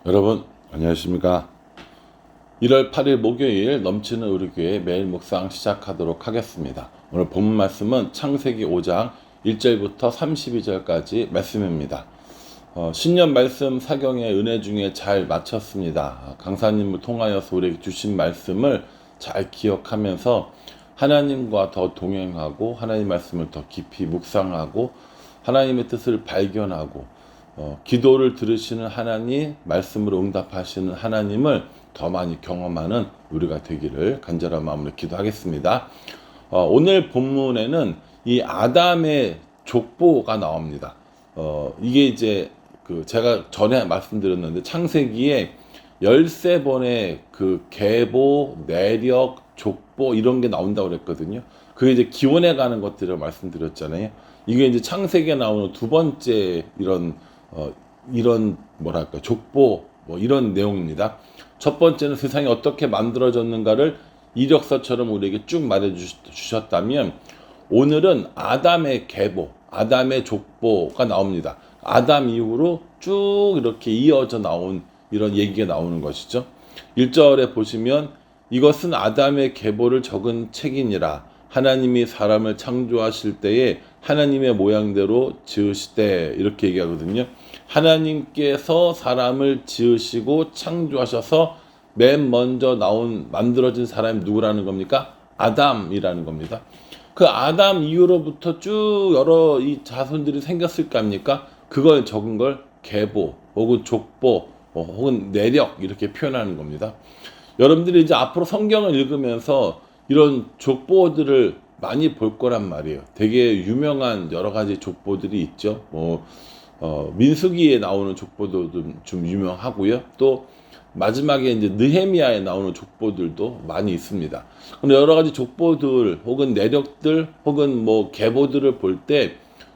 여러분 안녕하십니까. 1월 8일 목요일 넘치는 우리 교회 매일 묵상 시작하도록 하겠습니다. 오늘 본문 말씀은 창세기 5장 1절부터 32절까지 말씀입니다. 신년 말씀 사경의 은혜 중에 잘 마쳤습니다. 강사님을 통하여서 우리에게 주신 말씀을 잘 기억하면서 하나님과 더 동행하고 하나님 말씀을 더 깊이 묵상하고 하나님의 뜻을 발견하고 기도를 들으시는 하나님, 말씀으로 응답하시는 하나님을 더 많이 경험하는 우리가 되기를 간절한 마음으로 기도하겠습니다. 오늘 본문에는 이 아담의 족보가 나옵니다. 이게 이제 제가 전에 말씀드렸는데 창세기에 13번의 그 계보, 내력, 족보 이런 게 나온다고 그랬거든요. 그게 이제 기원해 가는 것들을 말씀드렸잖아요. 이게 이제 창세기에 나오는 두 번째 이런 뭐랄까 족보 뭐 이런 내용입니다. 첫 번째는 세상이 어떻게 만들어졌는가를 이력서처럼 우리에게 쭉 말해 주셨다면, 오늘은 아담의 계보, 아담의 족보가 나옵니다. 아담 이후로 쭉 이렇게 이어져 나온 이런 얘기가 나오는 것이죠. 1절에 보시면 이것은 아담의 계보를 적은 책이니라. 하나님이 사람을 창조하실 때에 하나님의 모양대로 지으시되, 이렇게 얘기하거든요. 하나님께서 사람을 지으시고 창조하셔서 맨 먼저 만들어진 사람이 누구라는 겁니까? 아담이라는 겁니다. 그 아담 이후로부터 쭉 여러 이 자손들이 생겼을 거 아닙니까? 그걸 적은 걸 계보 혹은 족보 혹은 내력 이렇게 표현하는 겁니다. 여러분들이 이제 앞으로 성경을 읽으면서 이런 족보들을 많이 볼 거란 말이에요. 되게 유명한 여러 가지 족보들이 있죠. 민수기에 나오는 족보도 좀 유명하고요. 또 마지막에 이제 느헤미야에 나오는 족보들도 많이 있습니다. 근데 여러 가지 족보들 혹은 내력들 혹은 뭐 계보들을 볼 때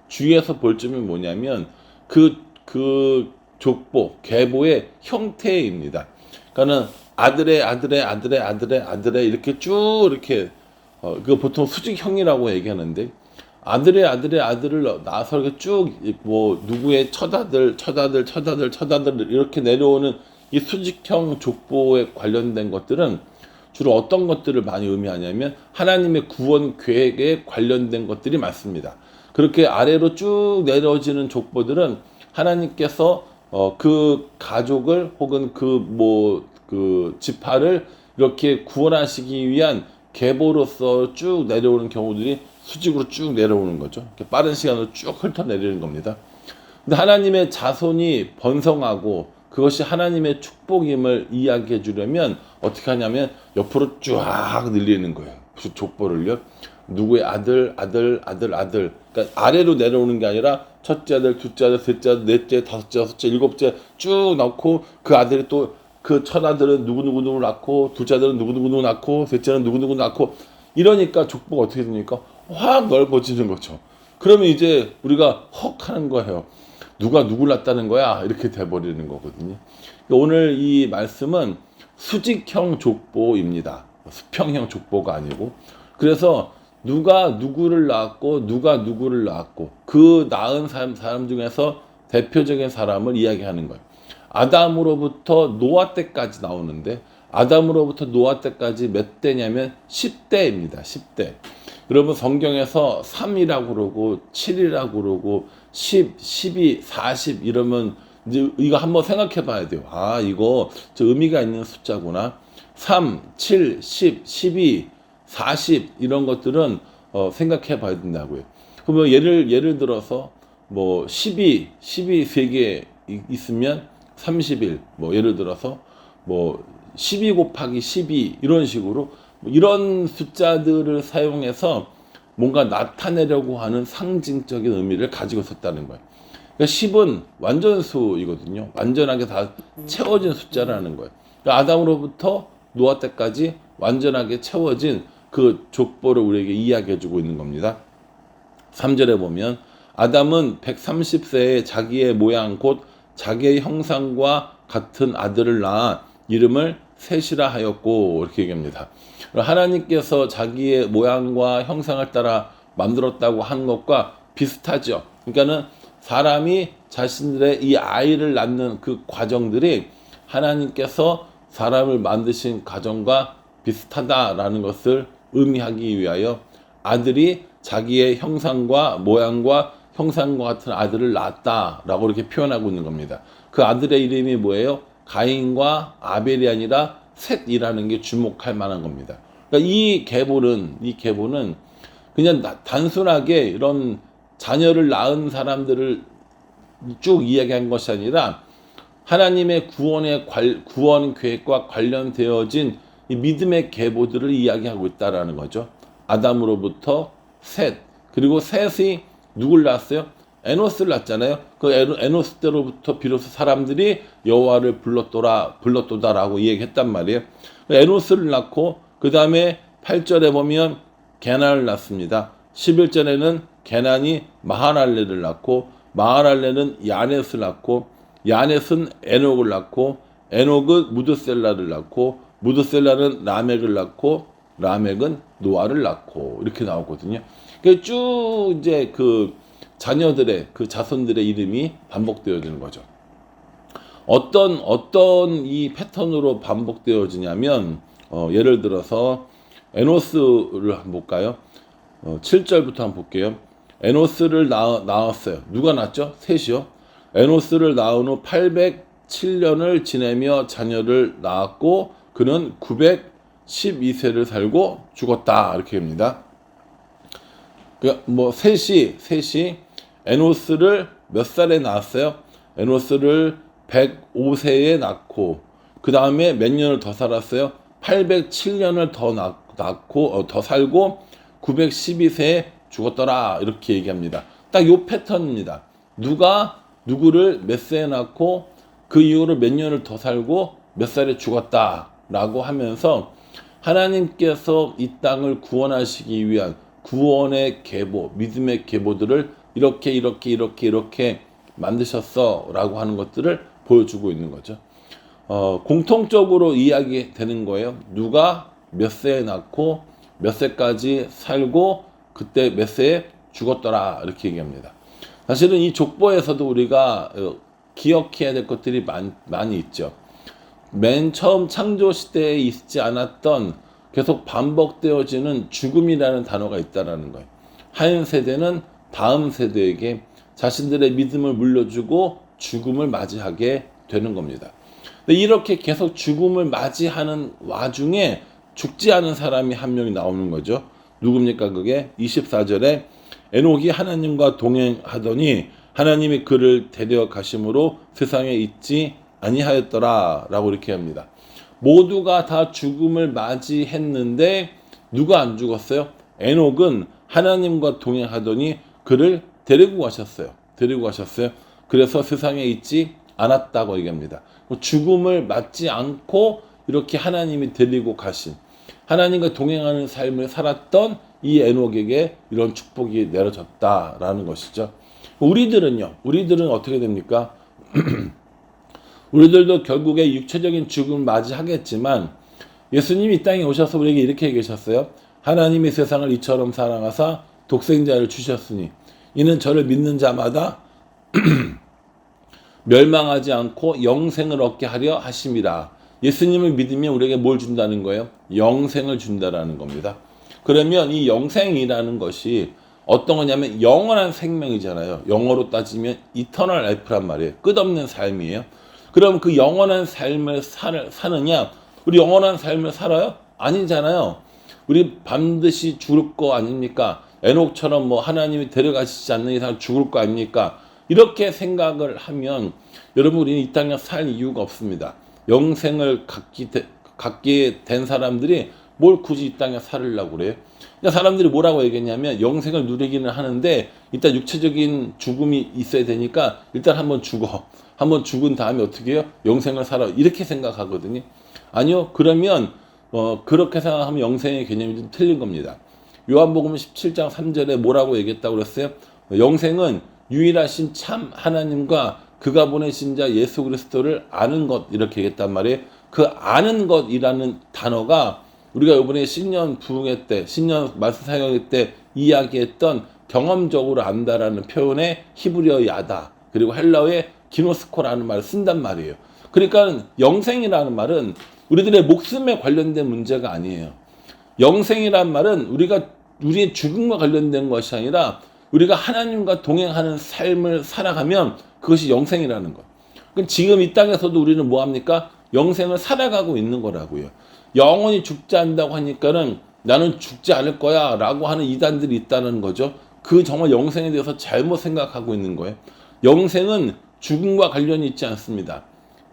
주의해서 볼 점이 뭐냐면 그 족보, 계보의 형태입니다. 그러니까는 아들의 이렇게 쭉 이렇게 그 보통 수직형이라고 얘기하는데, 아들의 아들을 낳아서 이렇게 쭉 뭐 누구의 처자들 이렇게 내려오는 이 수직형 족보에 관련된 것들은 주로 어떤 것들을 많이 의미하냐면 하나님의 구원 계획에 관련된 것들이 많습니다. 그렇게 아래로 쭉 내려지는 족보들은 하나님께서 그 가족을 혹은 그 지파를 이렇게 구원하시기 위한 계보로서 쭉 내려오는 경우들이 수직으로 쭉 내려오는 거죠. 빠른 시간으로 쭉 훑어내리는 겁니다. 근데 하나님의 자손이 번성하고 그것이 하나님의 축복임을 이야기해 주려면 어떻게 하냐면 옆으로 쫙 늘리는 거예요. 그 족보를요. 누구의 아들. 그러니까 아래로 내려오는 게 아니라 첫째 아들, 둘째 아들, 셋째 아들, 넷째, 다섯째, 여섯째, 일곱째 쭉 넣고 그 아들이 또 그 첫 아들은 누구 낳고, 둘째 아들은 누구 낳고, 셋째는 누구 낳고, 이러니까 족보가 어떻게 됩니까? 확 넓어지는 거죠. 그러면 이제 우리가 헉 하는 거예요. 누가 누굴 낳았다는 거야? 이렇게 돼버리는 거거든요. 오늘 이 말씀은 수직형 족보입니다. 수평형 족보가 아니고. 그래서 누가 누구를 낳았고 그 낳은 사람 중에서 대표적인 사람을 이야기하는 거예요. 아담으로부터 노아 때까지 나오는데, 아담으로부터 노아 때까지 몇 대냐면 10대입니다. 10대. 여러분 성경에서 3이라고 그러고 7이라고 그러고 10, 12, 40 이러면 이제 이거 한번 생각해 봐야 돼요. 아, 이거 저 의미가 있는 숫자구나. 3, 7, 10, 12, 40 이런 것들은 생각해 봐야 된다고요. 그러면 예를 들어서 뭐 12 3개 있으면 30일, 뭐 예를 들어서 뭐 12 곱하기 12 이런 식으로 이런 숫자들을 사용해서 뭔가 나타내려고 하는 상징적인 의미를 가지고 있었다는 거예요. 그러니까 10은 완전수이거든요. 완전하게 다 채워진 숫자라는 거예요. 그러니까 아담으로부터 노아 때까지 완전하게 채워진 그 족보를 우리에게 이야기해주고 있는 겁니다. 3절에 보면 아담은 130세에 자기의 모양 곧 자기의 형상과 같은 아들을 낳아 이름을 셋이라 하였고, 이렇게 얘기합니다. 하나님께서 자기의 모양과 형상을 따라 만들었다고 한 것과 비슷하죠. 그러니까는 사람이 자신들의 이 아이를 낳는 그 과정들이 하나님께서 사람을 만드신 가정과 비슷하다라는 것을 의미하기 위하여 아들이 자기의 형상과 모양과 형상과 같은 아들을 낳았다라고 이렇게 표현하고 있는 겁니다. 그 아들의 이름이 뭐예요? 가인과 아벨이 아니라 셋이라는 게 주목할 만한 겁니다. 그러니까 이 계보는 그냥 단순하게 이런 자녀를 낳은 사람들을 쭉 이야기한 것이 아니라 하나님의 구원 계획과 관련되어진 이 믿음의 계보들을 이야기하고 있다라는 거죠. 아담으로부터 셋, 그리고 셋이 누굴 낳았어요? 에노스를 낳았잖아요. 그 에노스 때로부터 비로소 사람들이 여호와를 불렀도다라고 얘기했단 말이에요. 에노스를 낳고 그 다음에 8절에 보면 게난을 낳습니다. 11절에는 게난이 마하랄레를 낳고 마하랄레는 야넷을 낳고 야넷은 에녹을 낳고 에녹은 무드셀라를 낳고 무드셀라는 라멕을 낳고 라멕은 노아를 낳고 이렇게 나오거든요. 그러니까 쭉 이제 그 자녀들의 그 자손들의 이름이 반복되어지는 거죠. 어떤 이 패턴으로 반복되어지냐면 예를 들어서 에노스를 한번 볼까요? 7절부터 한번 볼게요. 에노스를 낳았어요. 누가 낳았죠? 셋이요. 에노스를 낳은 후 807년을 지내며 자녀를 낳았고 그는 912세를 살고 죽었다 이렇게 합니다. 뭐 셋이 에노스를 몇 살에 낳았어요? 에노스를 105세에 낳고 그 다음에 몇 년을 더 살았어요? 807년을 더 낳고 더 살고 912세에 죽었더라 이렇게 얘기합니다. 딱 요 패턴입니다. 누가 누구를 몇 세에 낳고 그 이후로 몇 년을 더 살고 몇 살에 죽었다라고 하면서 하나님께서 이 땅을 구원하시기 위한 구원의 계보, 믿음의 계보들을 이렇게 만드셨어라고 하는 것들을 보여주고 있는 거죠. 공통적으로 이야기되는 거예요. 누가 몇 세에 낳고 몇 세까지 살고 그때 몇 세에 죽었더라 이렇게 얘기합니다. 사실은 이 족보에서도 우리가 기억해야 될 것들이 많이 있죠. 맨 처음 창조 시대에 있지 않았던 계속 반복되어지는 죽음이라는 단어가 있다라는 거예요. 한 세대는 다음 세대에게 자신들의 믿음을 물려주고 죽음을 맞이하게 되는 겁니다. 근데 이렇게 계속 죽음을 맞이하는 와중에 죽지 않은 사람이 한 명이 나오는 거죠. 누굽니까 그게? 24절에 에녹이 하나님과 동행하더니 하나님이 그를 데려가심으로 세상에 있지 아니하였더라 라고 이렇게 합니다. 모두가 다 죽음을 맞이했는데 누가 안 죽었어요? 에녹은 하나님과 동행하더니 그를 데리고 가셨어요. 그래서 세상에 있지 않았다고 얘기합니다. 죽음을 맞지 않고 이렇게 하나님이 데리고 가신 하나님과 동행하는 삶을 살았던 이 에녹에게 이런 축복이 내려졌다라는 것이죠. 우리들은 어떻게 됩니까? 우리들도 결국에 육체적인 죽음을 맞이하겠지만 예수님이 이 땅에 오셔서 우리에게 이렇게 얘기하셨어요. 하나님이 세상을 이처럼 사랑하사 독생자를 주셨으니 이는 저를 믿는 자마다 멸망하지 않고 영생을 얻게 하려 하심이라. 예수님을 믿으면 우리에게 뭘 준다는 거예요? 영생을 준다라는 겁니다. 그러면 이 영생이라는 것이 어떤 거냐면 영원한 생명이잖아요. 영어로 따지면 이터널 라이프란 말이에요. 끝없는 삶이에요. 그럼 그 영원한 삶을 사느냐? 우리 영원한 삶을 살아요? 아니잖아요. 우리 반드시 죽을 거 아닙니까? 에녹처럼 뭐 하나님이 데려가시지 않는 이상 죽을 거 아닙니까? 이렇게 생각을 하면 여러분 우리는 이 땅에 살 이유가 없습니다. 영생을 갖게 된 사람들이 뭘 굳이 이 땅에 살으려고 그래요? 그러니까 사람들이 뭐라고 얘기했냐면 영생을 누리기는 하는데 일단 육체적인 죽음이 있어야 되니까 일단 한번 죽어. 한번 죽은 다음에 어떻게 해요? 영생을 살아. 이렇게 생각하거든요. 아니요. 그러면 그렇게 생각하면 영생의 개념이 좀 틀린 겁니다. 요한복음 17장 3절에 뭐라고 얘기했다고 그랬어요? 영생은 유일하신 참 하나님과 그가 보내신 자 예수 그리스도를 아는 것 이렇게 얘기했단 말이에요. 그 아는 것이라는 단어가 우리가 이번에 신년 부흥회 때, 신년 말씀 사역회 때 이야기했던 경험적으로 안다라는 표현의 히브리어 야다 그리고 헬라어의 기노스코라는 말을 쓴단 말이에요. 그러니까 영생이라는 말은 우리들의 목숨에 관련된 문제가 아니에요. 영생이란 말은 우리의 죽음과 관련된 것이 아니라 우리가 하나님과 동행하는 삶을 살아가면 그것이 영생이라는 것. 그럼 지금 이 땅에서도 우리는 뭐 합니까? 영생을 살아가고 있는 거라고요. 영원히 죽지 않는다고 하니까는 나는 죽지 않을 거야 라고 하는 이단들이 있다는 거죠. 그 정말 영생에 대해서 잘못 생각하고 있는 거예요. 영생은 죽음과 관련이 있지 않습니다.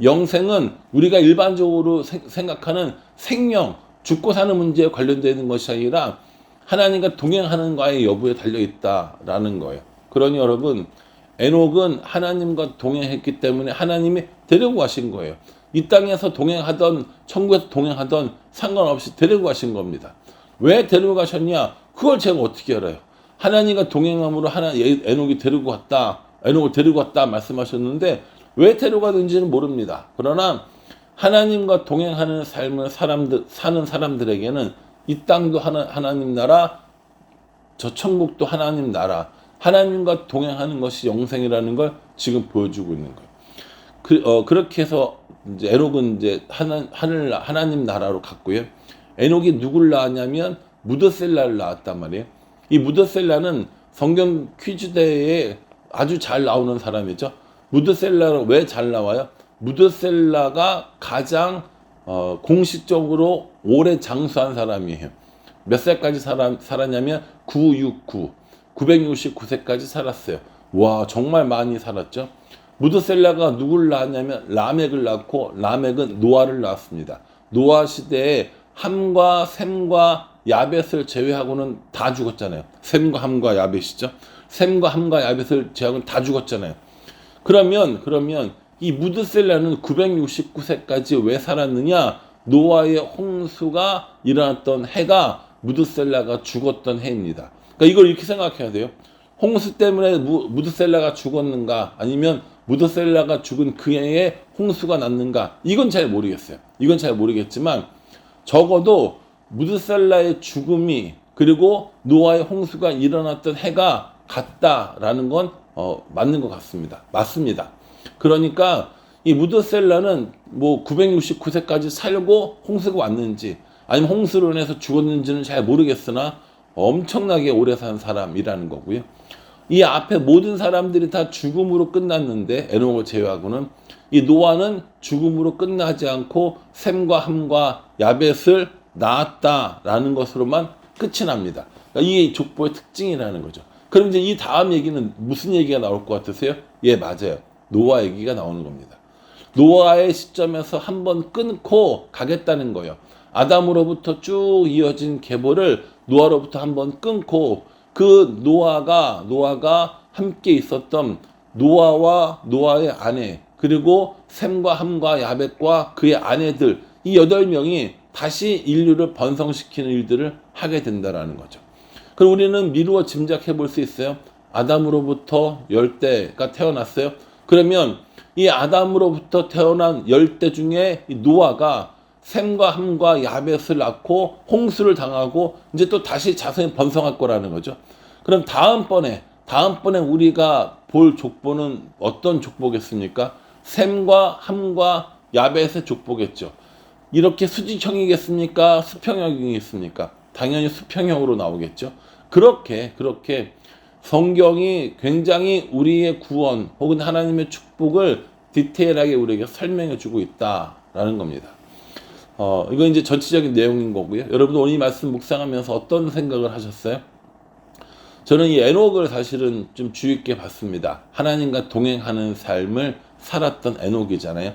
영생은 우리가 일반적으로 생각하는 생명, 죽고 사는 문제에 관련되는 것이 아니라 하나님과 동행하는 과의 여부에 달려있다라는 거예요. 그러니 여러분, 에녹은 하나님과 동행했기 때문에 하나님이 데리고 가신 거예요. 이 땅에서 동행하던, 천국에서 동행하던 상관없이 데리고 가신 겁니다. 왜 데리고 가셨냐? 그걸 제가 어떻게 알아요? 하나님과 동행함으로 에녹을 데리고 갔다 말씀하셨는데 왜 데려가는지는 모릅니다. 그러나 하나님과 동행하는 삶을 사는 사람들에게는 이 땅도 하나님 나라, 저 천국도 하나님 나라, 하나님과 동행하는 것이 영생이라는 걸 지금 보여주고 있는 거예요. 그렇게 해서 이제 에녹은 이제 하나님 나라로 갔고요. 에녹이 누굴 낳았냐면 무드셀라를 낳았단 말이에요. 이 무드셀라는 성경 퀴즈대회에 아주 잘 나오는 사람이죠. 무드셀라는 왜 잘 나와요? 무드셀라가 가장 공식적으로 오래 장수한 사람이에요. 몇 살까지 살았냐면 969세까지 살았어요. 와, 정말 많이 살았죠. 무드셀라가 누굴 낳았냐면 라멕을 낳고, 라멕은 노아를 낳았습니다. 노아 시대에 함과 셈과 야벳을 제외하고는 다 죽었잖아요. 셈과 함과 야벳이죠. 셈과 함과 야벳을 제외하고는 다 죽었잖아요. 그러면 이 무드셀라는 969세까지 왜 살았느냐? 노아의 홍수가 일어났던 해가 무드셀라가 죽었던 해입니다. 그러니까 이걸 이렇게 생각해야 돼요. 홍수 때문에 무드셀라가 죽었는가? 아니면 무드셀라가 죽은 그 해에 홍수가 났는가? 이건 잘 모르겠어요. 이건 잘 모르겠지만 적어도 무드셀라의 죽음이 그리고 노아의 홍수가 일어났던 해가 같다라는 건 맞는 것 같습니다. 맞습니다. 그러니까 이 무드셀라는 뭐 969세까지 살고 홍수가 왔는지 아니면 홍수로 인해서 죽었는지는 잘 모르겠으나 엄청나게 오래 산 사람이라는 거고요. 이 앞에 모든 사람들이 다 죽음으로 끝났는데 에녹을 제외하고는 이 노아는 죽음으로 끝나지 않고 셈과 함과 야벳을 낳았다라는 것으로만 끝이 납니다. 그러니까 이게 족보의 특징이라는 거죠. 그럼 이제 이 다음 얘기는 무슨 얘기가 나올 것 같으세요? 예, 맞아요. 노아 얘기가 나오는 겁니다. 노아의 시점에서 한번 끊고 가겠다는 거예요. 아담으로부터 쭉 이어진 계보를 노아로부터 한번 끊고 그 노아가 함께 있었던 노아와 노아의 아내 그리고 셈과 함과 야벳과 그의 아내들 이 8명이 다시 인류를 번성시키는 일들을 하게 된다라는 거죠. 그럼 우리는 미루어 짐작해 볼 수 있어요. 아담으로부터 10대가 태어났어요. 그러면 이 아담으로부터 태어난 10대 중에 이 노아가 셈과 함과 야벳을 낳고 홍수를 당하고 이제 또 다시 자손이 번성할 거라는 거죠. 그럼 다음번에 우리가 볼 족보는 어떤 족보겠습니까? 셈과 함과 야벳의 족보겠죠. 이렇게 수직형이겠습니까? 수평형이겠습니까? 당연히 수평형으로 나오겠죠. 그렇게 성경이 굉장히 우리의 구원 혹은 하나님의 축복을 디테일하게 우리에게 설명해 주고 있다라는 겁니다. 이건 이제 전체적인 내용인 거고요. 여러분들 오늘 이 말씀 묵상하면서 어떤 생각을 하셨어요? 저는 이 에녹을 사실은 좀 주의 있게 봤습니다. 하나님과 동행하는 삶을 살았던 에녹이잖아요.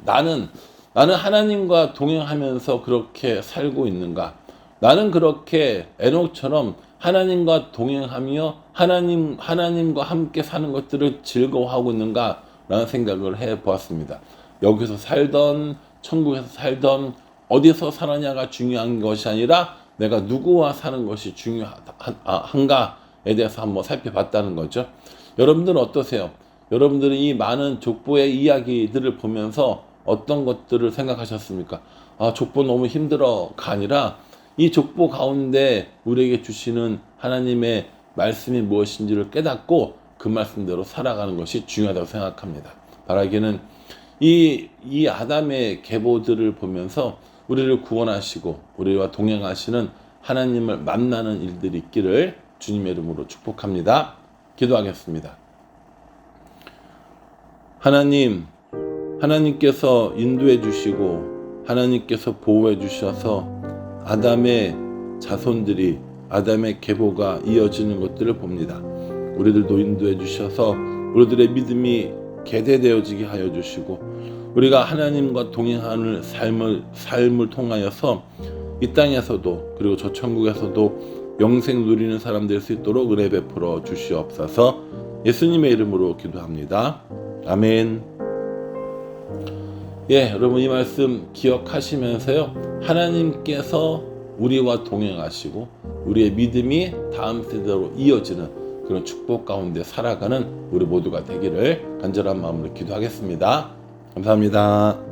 나는 하나님과 동행하면서 그렇게 살고 있는가? 나는 그렇게 에녹처럼 하나님과 동행하며 하나님과 함께 사는 것들을 즐거워하고 있는가? 라는 생각을 해보았습니다. 여기서 살던 천국에서 살던 어디서 살았냐가 중요한 것이 아니라 내가 누구와 사는 것이 중요한가에 대해서 한번 살펴봤다는 거죠. 여러분들은 어떠세요? 여러분들은 이 많은 족보의 이야기들을 보면서 어떤 것들을 생각하셨습니까? 족보 너무 힘들어가 아니라 이 족보 가운데 우리에게 주시는 하나님의 말씀이 무엇인지를 깨닫고 그 말씀대로 살아가는 것이 중요하다고 생각합니다. 바라기는 이 아담의 계보들을 보면서 우리를 구원하시고 우리와 동행하시는 하나님을 만나는 일들이 있기를 주님의 이름으로 축복합니다. 기도하겠습니다. 하나님께서 인도해 주시고 하나님께서 보호해 주셔서 아담의 자손들이 아담의 계보가 이어지는 것들을 봅니다. 우리들도 인도해 주셔서 우리들의 믿음이 계대되어지게 하여 주시고 우리가 하나님과 동행하는 삶을 통하여서 이 땅에서도 그리고 저 천국에서도 영생 누리는 사람 될 수 있도록 은혜 베풀어 주시옵소서. 예수님의 이름으로 기도합니다. 아멘. 여러분 이 말씀 기억하시면서요, 하나님께서 우리와 동행하시고 우리의 믿음이 다음 세대로 이어지는 그런 축복 가운데 살아가는 우리 모두가 되기를 간절한 마음으로 기도하겠습니다. 감사합니다.